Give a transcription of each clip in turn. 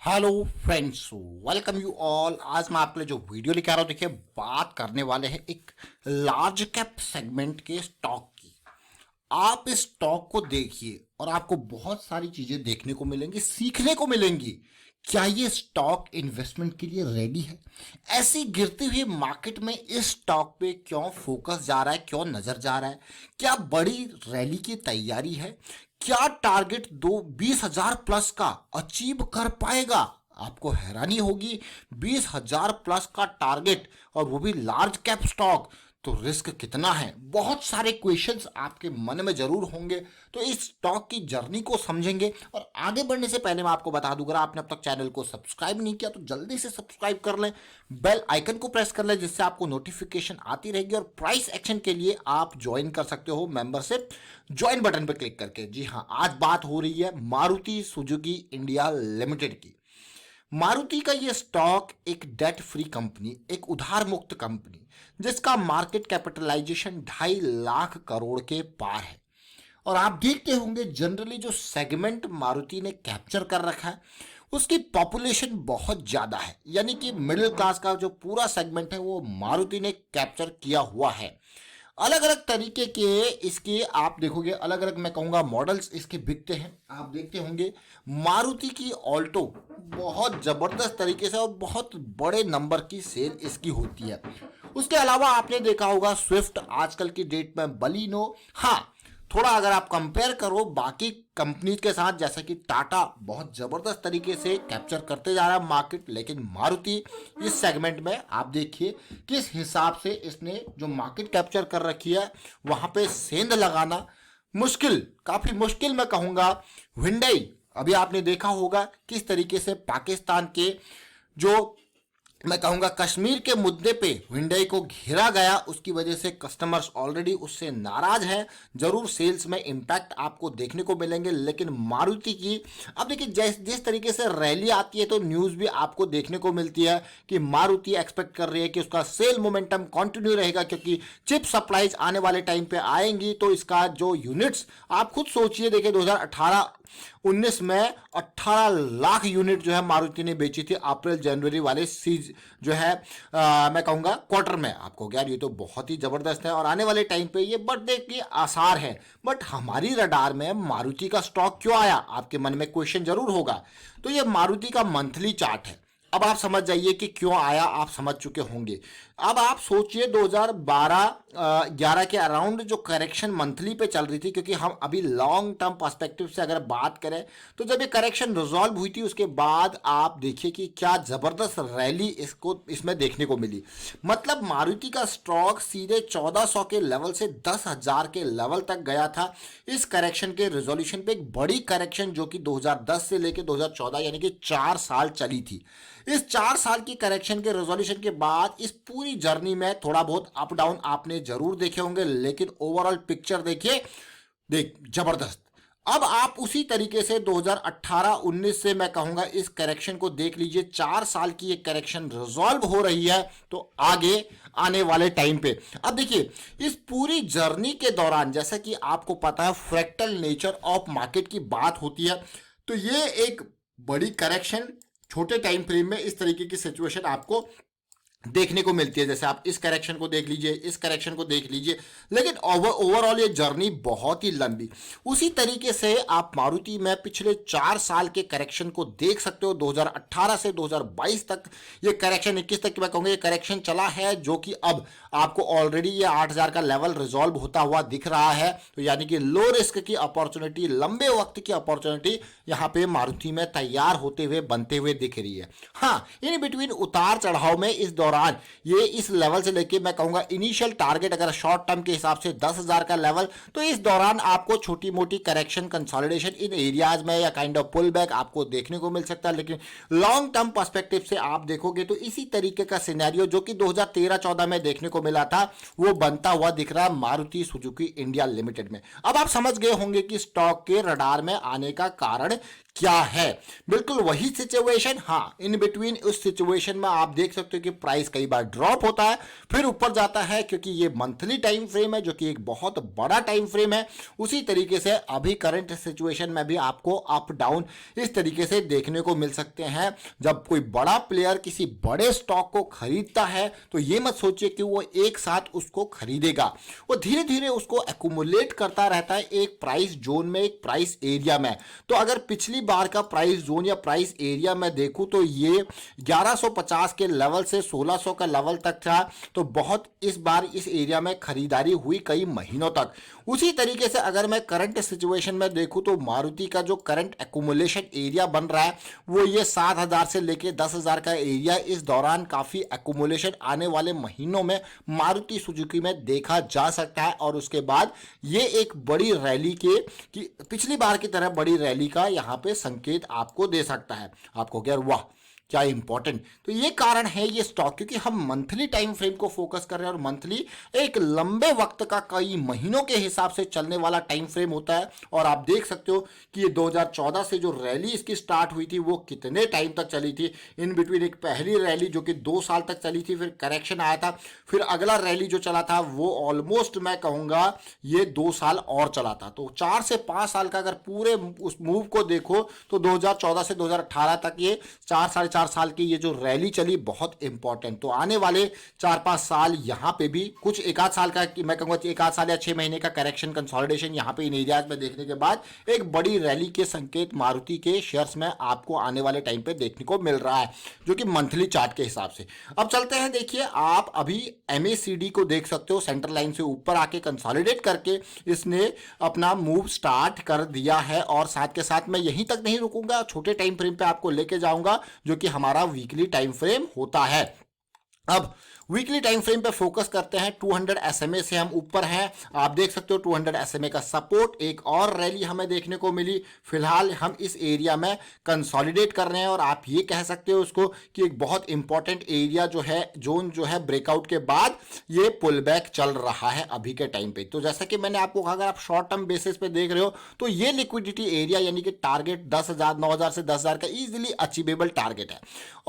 Hello friends, welcome you all. आज मैं आपके लिए जो वीडियो लेके आ रहा हूँ, देखिए बात करने वाले हैं एक लार्ज कैप सेगमेंट के स्टॉक की। आप इस स्टॉक को देखिए और आपको बहुत सारी चीजें देखने को मिलेंगी, सीखने को मिलेंगी। क्या ये स्टॉक इन्वेस्टमेंट के लिए रेडी है? ऐसी गिरती हुई मार्केट में इस स्टॉक पे क्यों फोकस जा रहा है, क्यों नजर जा रहा है? क्या बड़ी रैली की तैयारी है? क्या टारगेट 20,000 प्लस का अचीव कर पाएगा? आपको हैरानी होगी, 20,000 प्लस का टारगेट और वो भी लार्ज कैप स्टॉक, तो रिस्क कितना है? बहुत सारे क्वेश्चंस आपके मन में जरूर होंगे। तो इस स्टॉक की जर्नी को समझेंगे और आगे बढ़ने से पहले मैं आपको बता दूं, अगर आपने अब तक चैनल को सब्सक्राइब नहीं किया तो जल्दी से सब्सक्राइब कर लें, बेल आइकन को प्रेस कर लें, जिससे आपको नोटिफिकेशन आती रहेगी। और प्राइस एक्शन के लिए आप ज्वाइन कर सकते हो मेंबरशिप ज्वाइन बटन पर क्लिक करके। जी हाँ, आज बात हो रही है मारुति सुजुकी इंडिया लिमिटेड की। मारुति का ये स्टॉक एक डेट फ्री कंपनी, एक उधार मुक्त कंपनी, जिसका मार्केट कैपिटलाइजेशन 2.5 लाख करोड़ के पार है। और आप देखते होंगे जनरली जो सेगमेंट मारुति ने कैप्चर कर रखा है उसकी पॉपुलेशन बहुत ज्यादा है, यानी कि मिडिल क्लास का जो पूरा सेगमेंट है वो मारुति ने कैप्चर किया हुआ है। अलग अलग तरीके के इसके आप देखोगे, अलग अलग मैं कहूँगा मॉडल्स इसके बिकते हैं। आप देखते होंगे मारुति की ऑल्टो बहुत ज़बरदस्त तरीके से और बहुत बड़े नंबर की सेल इसकी होती है। उसके अलावा आपने देखा होगा स्विफ्ट, आजकल की डेट में बलिनो। हाँ, थोड़ा अगर आप कंपेयर करो बाकी कंपनीज के साथ, जैसे कि टाटा बहुत ज़बरदस्त तरीके से कैप्चर करते जा रहा है मार्केट, लेकिन मारुति इस सेगमेंट में आप देखिए किस हिसाब से इसने जो मार्केट कैप्चर कर रखी है, वहाँ पे सेंध लगाना मुश्किल, काफ़ी मुश्किल मैं कहूँगा। हुंडई, अभी आपने देखा होगा किस तरीके से पाकिस्तान के जो मैं कहूँगा कश्मीर के मुद्दे पे हुंडई को घेरा गया, उसकी वजह से कस्टमर्स ऑलरेडी उससे नाराज हैं। जरूर सेल्स में इम्पैक्ट आपको देखने को मिलेंगे, लेकिन मारुति की अब देखिए जिस तरीके से रैली आती है तो न्यूज़ भी आपको देखने को मिलती है कि मारुति एक्सपेक्ट कर रही है कि उसका सेल मोमेंटम कंटिन्यू रहेगा, क्योंकि चिप सप्लाईज आने वाले टाइम पे आएंगी। तो इसका जो यूनिट्स आप खुद सोचिए, देखिए 2018-19 में 18 लाख यूनिट जो है मारुति ने बेची थी अप्रैल जनवरी वाले सीज जो है मैं कहूँगा क्वार्टर में। आपको यार ये तो बहुत ही ज़बरदस्त है और आने वाले टाइम पे ये बढ़ने के आसार है। बट हमारी रडार में मारुति का स्टॉक क्यों आया, आपके मन में क्वेश्चन जरूर होगा। तो ये मारुति का मंथली चार्ट है। अब आप समझ जाइए कि क्यों आया, आप समझ चुके होंगे। अब आप सोचिए 2012-11 के अराउंड जो करेक्शन मंथली पे चल रही थी, क्योंकि हम अभी लॉन्ग टर्म पर्सपेक्टिव से अगर बात करें तो जब ये करेक्शन रिजॉल्व हुई थी उसके बाद आप देखिए कि क्या ज़बरदस्त रैली इसमें देखने को मिली। मतलब मारुति का स्टॉक सीधे 1400 के लेवल से 10,000 के लेवल तक गया था इस करेक्शन के रिजोल्यूशन पे। एक बड़ी करेक्शन जो कि 2010 से लेकर 2014 यानी कि 4 साल चली थी। इस 4 साल की करेक्शन के रेजोल्यूशन के बाद इस पूरी जर्नी में थोड़ा बहुत अप डाउन आपने जरूर देखे होंगे, लेकिन ओवरऑल पिक्चर देखिए, जबरदस्त। अब आप उसी तरीके से 2018-19 से मैं कहूंगा इस करेक्शन को देख लीजिए। 4 साल की ये करेक्शन रिजॉल्व हो रही है, तो आगे आने वाले टाइम पे अब देखिए इस पूरी जर्नी के दौरान, जैसा कि आपको पता है फ्रैक्टल नेचर ऑफ मार्केट की बात होती है, तो ये एक बड़ी करेक्शन छोटे टाइम फ्रेम में इस तरीके की सिचुएशन आपको देखने को मिलती है। जैसे आप इस करेक्शन को देख लीजिए, इस करेक्शन को देख लीजिए, लेकिन ओवरऑल ये जर्नी बहुत ही लंबी। उसी तरीके से आप मारुति में पिछले 4 साल के करेक्शन को देख सकते हो। 2018 से 2022 तक ये करेक्शन, 21 तक मैं कहूँगा ये करेक्शन चला है, जो कि अब आपको ऑलरेडी ये 8,000 का लेवल रिजॉल्व होता हुआ दिख रहा है। तो यानी कि लो रिस्क की अपॉर्चुनिटी, लंबे वक्त की अपॉर्चुनिटी यहाँ पे मारुति में तैयार होते हुए बनते हुए दिख रही है। हाँ, इन बिटवीन उतार चढ़ाव में इस दौरान ये इस लेवल से लेके मैं कहूंगा इनिशियल टारगेट अगर शॉर्ट टर्म के हिसाब से 10,000 का लेवल, तो इस दौरान आपको छोटी मोटी करेक्शन, कंसोलिडेशन इन एरियाज में या काइंड ऑफ पुल बैक आपको देखने को मिल सकता है। लेकिन लॉन्ग टर्म पर्सपेक्टिव से आप देखोगे तो इसी तरीके का सिनेरियो जो कि 2013-14 में देखने को मिला था वो बनता हुआ दिख रहा है मारुति सुजुकी इंडिया लिमिटेड में। अब आप समझ गए होंगे कि स्टॉक के रडार में आने का कारण क्या है। बिल्कुल वही सिचुएशन, हाँ, इन बिटवीन उस सिचुएशन में आप देख सकते हो कि प्राइस प्राइस कई बार ड्रॉप होता है फिर ऊपर जाता है, क्योंकि ये मंथली टाइम फ्रेम है जो कि एक बहुत बड़ा टाइम फ्रेम है। उसी तरीके से अभी करंट सिचुएशन में भी आपको अप डाउन इस तरीके से देखने को मिल सकते हैं। जब कोई बड़ा प्लेयर किसी बड़े स्टॉक को खरीदता है तो ये मत सोचिए कि वो एक साथ उसको खरीदेगा, वो धीरे धीरे उसको एक्यूमुलेट करता रहता है एक प्राइस जोन में, एक प्राइस एरिया में। तो अगर पिछली बार का प्राइस जोन या प्राइस एरिया में देखूं तो ये 1150 के लेवल से 1600 का लेवल तक था, तो बहुत इस बार इस एरिया में खरीदारी हुई कई महीनों तक। उसी तरीके से अगर मैं करंट सिचुएशन में देखूं तो मारुति का जो करंट एक्यूमुलेशन एरिया बन रहा है वो ये 7000 से लेके 10,000 का एरिया इस दौरान काफी एक्यूमुलेशन आने वाले महीनों में मारुति सुजुकी में देखा जा सकता है। और उसके बाद ये एक बड़ी रैली के कि पिछली बार की तरह बड़ी रैली का यहाँ पे संकेत आपको दे सकता है। आपको क्या वाह क्या इंपॉर्टेंट, तो ये कारण है ये स्टॉक, क्योंकि हम मंथली टाइम फ्रेम को फोकस कर रहे हैं और मंथली एक लंबे वक्त का कई महीनों के हिसाब से चलने वाला टाइम फ्रेम होता है। और आप देख सकते हो कि ये 2014 से जो रैली इसकी स्टार्ट हुई थी वो कितने टाइम तक चली थी। इन बिटवीन एक पहली रैली जो कि 2 साल तक चली थी, फिर करेक्शन आया था, फिर अगला रैली जो चला था वो ऑलमोस्ट मैं कहूंगा ये 2 साल और चला था। तो 4 से 5 साल का अगर पूरे उस मूव को देखो तो 2014 से 2018 तक ये 4 साल की ये जो रैली चली बहुत इंपॉर्टेंट। तो आने वाले 4-5 साल यहाँ पे भी कुछ एक आध साल का मैं कहूँगा एक आध साल या 6 महीने का करेक्शन कंसोलिडेशन यहाँ पे इन एरियाज में देखने के बाद एक बड़ी रैली के संकेत मारुति के शेयर्स में आपको आने वाले टाइम पे देखने को मिल रहा है, जो कि मंथली चार्ट के हिसाब से। अब चलते हैं, देखिए आप अभी MACD को देख सकते हो, सेंटर लाइन से ऊपर आके कंसोलिडेट करके इसने अपना मूव स्टार्ट कर दिया है। और साथ के साथ मैं यहीं तक नहीं रुकूंगा, छोटे टाइम फ्रेम पे आपको लेके जाऊंगा जो कि हमारा वीकली टाइम फ्रेम होता है। अब वीकली टाइम फ्रेम पे फोकस करते हैं। 200 SMA से हम ऊपर हैं, आप देख सकते हो 200 SMA का सपोर्ट, एक और रैली हमें देखने को मिली। फिलहाल हम इस एरिया में कंसोलिडेट कर रहे हैं और आप ये कह सकते हो उसको कि एक बहुत इंपॉर्टेंट एरिया जो है जोन जो है ब्रेकआउट के बाद ये पुल बैक चल रहा है अभी के टाइम पे। तो जैसा कि मैंने आपको कहा, अगर आप शॉर्ट टर्म बेसिस पे देख रहे हो तो ये लिक्विडिटी एरिया यानी कि टारगेट 10,000 9,000 से 10,000 का इजीली अचीवेबल टारगेट है।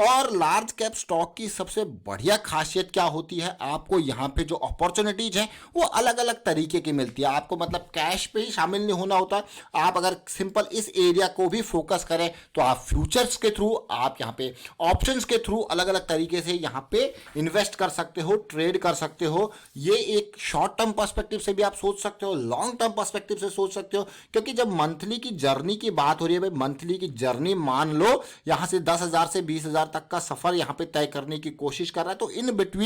और लार्ज कैप स्टॉक की सबसे बढ़िया खासियत क्या होती है, आपको यहाँ पे जो अपॉर्चुनिटीज है वो अलग अलग तरीके की मिलती है। आपको मतलब कैश पे ही शामिल नहीं होना होता। आप अगर सिंपल इस एरिया को भी फोकस करें तो आप फ्यूचर्स के थ्रू, आप यहाँ पे ऑप्शंस के थ्रू अलग अलग तरीके से यहाँ पे इन्वेस्ट कर सकते हो, ट्रेड कर सकते हो। ये एक शॉर्ट टर्म पर्सपेक्टिव से भी आप सोच सकते हो, लॉन्ग टर्म पर्सपेक्टिव से सोच सकते हो। क्योंकि जब मंथली की जर्नी की बात हो रही है भाई, मंथली की जर्नी मान लो यहाँ से 10,000 से 20,000 तक का सफर यहाँ पे तय करने की कोशिश कर रहा है, तो इन बिटवीन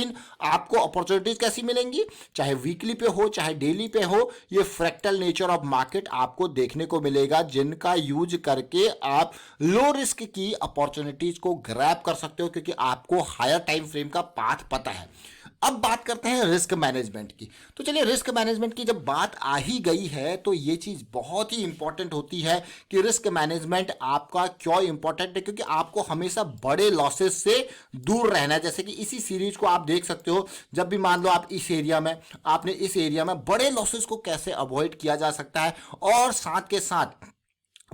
आपको अपॉर्चुनिटीज कैसी मिलेंगी, चाहे वीकली पे हो चाहे डेली पे हो। ये फ्रैक्टल नेचर ऑफ मार्केट आपको देखने को मिलेगा, जिनका यूज करके आप लो रिस्क की अपॉर्चुनिटीज को ग्रैब कर सकते हो, क्योंकि आपको हायर टाइम फ्रेम का पाथ पता है। अब बात करते हैं रिस्क मैनेजमेंट की। तो चलिए, रिस्क मैनेजमेंट की जब बात आ ही गई है तो ये चीज़ बहुत ही इंपॉर्टेंट होती है कि रिस्क मैनेजमेंट आपका क्यों इंपॉर्टेंट है, क्योंकि आपको हमेशा बड़े लॉसेस से दूर रहना है। जैसे कि इसी सीरीज को आप देख सकते हो, जब भी मान लो आप इस एरिया में, आपने इस एरिया में बड़े लॉसेस को कैसे अवॉइड किया जा सकता है, और साथ के साथ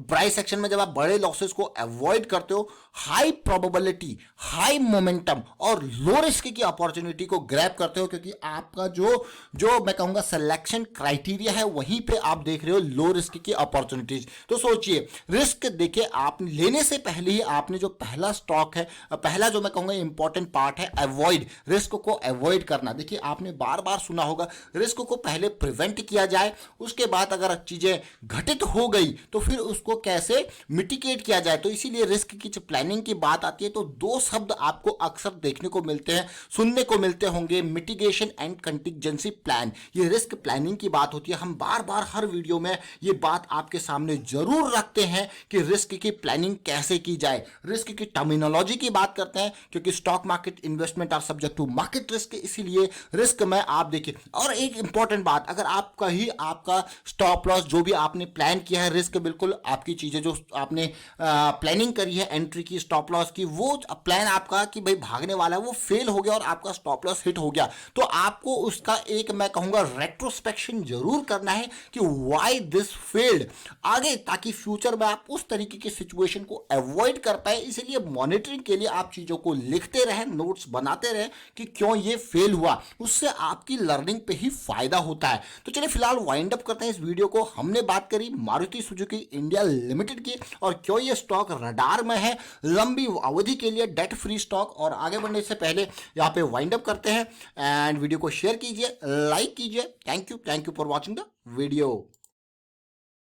प्राइस सेक्शन में जब आप बड़े लॉसेस को अवॉइड करते हो, हाई प्रोबेबिलिटी, हाई मोमेंटम और लो रिस्क की अपॉर्चुनिटी को ग्रैब करते हो, क्योंकि आपका जो मैं कहूंगा सिलेक्शन क्राइटेरिया है वहीं पे आप देख रहे हो लो रिस्क की अपॉर्चुनिटीज। तो सोचिए, रिस्क देखिए, आप लेने से पहले ही आपने जो पहला स्टॉक है, पहला जो मैं कहूंगा इंपॉर्टेंट पार्ट है अवॉइड, रिस्क को अवॉइड करना। देखिए, आपने बार बार सुना होगा रिस्क को पहले प्रिवेंट किया जाए, उसके बाद अगर चीजें घटित हो गई तो फिर उसको कैसे मिटिगेट किया जाए। तो इसीलिए रिस्क की जब प्लानिंग की बात आती है तो 2 शब्द आपको अक्सर देखने को मिलते हैं, सुनने को मिलते होंगे, मिटिगेशन एंड कंटिजेंसी प्लान। ये रिस्क प्लानिंग की बात होती है। हम बार बार हर वीडियो में ये बात आपके सामने जरूर रखते हैं कि रिस्क की प्लानिंग कैसे की जाए। रिस्क की टर्मिनोलॉजी की बात करते हैं, क्योंकि stock market investment are subject to market risk, इसीलिए रिस्क में आप देखिए। और एक इंपॉर्टेंट बात, अगर आपका स्टॉप लॉस जो भी आपने प्लान किया है, रिस्क बिल्कुल आपकी चीज़ें जो आपने प्लानिंग करी है एंट्री की, स्टॉप लॉस की, वो प्लान आपका कि भाई भागने वाला है वो फेल हो गया और आपका स्टॉप लॉस हिट हो गया, तो आपको उसका एक मैं कहूँगा रेट्रोस्पेक्शन जरूर करना है कि वाई दिस फेल्ड आगे, ताकि फ्यूचर में आप उस तरीके की सिचुएशन को अवॉइड कर पाए। इसलिए मॉनिटरिंग के लिए आप चीज़ों को लिखते रहें, नोट्स बनाते रहें कि क्यों ये फेल हुआ, उससे आपकी लर्निंग पे ही फायदा होता है। तो चलिए फिलहाल वाइंड अप करते हैं इस वीडियो को। हमने बात करी मारुति सुजुकी इंडिया लिमिटेड की और क्यों ये स्टॉक रडार में है लंबी अवधि के लिए, डेट फ्री स्टॉक। और आगे बढ़ने से पहले यहाँ पे वाइंड अप करते हैं एंड वीडियो को शेयर कीजिए, लाइक कीजिए। Thank you for watching the video.